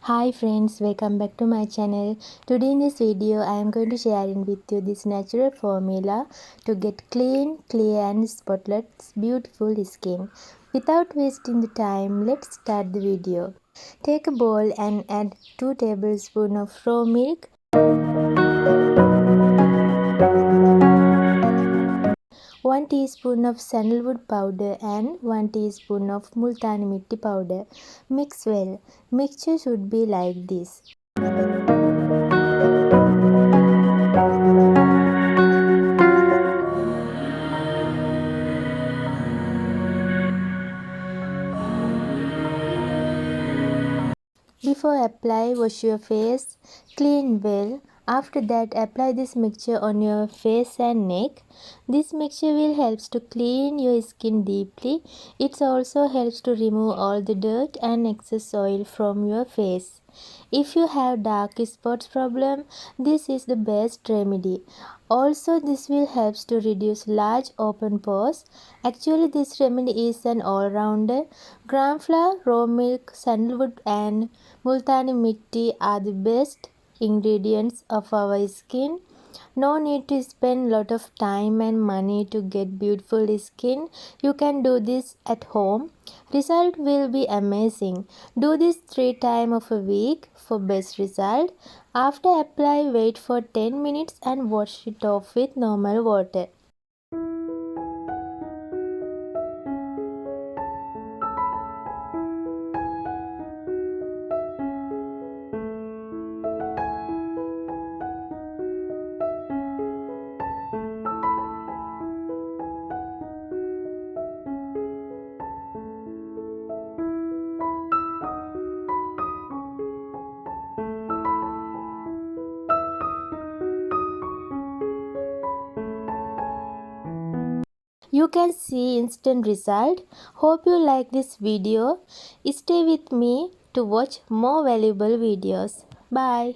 Hi friends, welcome back to my channel. Today in this video I am going to sharing with you this natural formula to get clean, clear and spotless beautiful skin. Without wasting the time, let's start the video. Take a bowl and add 2 tablespoons of raw milk, 1 teaspoon of sandalwood powder and 1 teaspoon of multani mitti powder. Mix well. Mixture should be like this. Before apply, wash your face, clean well. After that, apply this mixture on your face and neck. This mixture will help to clean your skin deeply. It also helps to remove all the dirt and excess oil from your face. If you have dark spots problem, this is the best remedy. Also, this will help to reduce large open pores. Actually, this remedy is an all-rounder. Gram flour, raw milk, sandalwood and multani mitti are the best ingredients of our skin. No need to spend lot of time and money to get beautiful skin. You can do this at home. Result will be amazing. Do this 3 times of a week for best result. After apply, wait for 10 minutes and wash it off with normal water. You can see instant result. Hope you like this video. Stay with me to watch more valuable videos. Bye.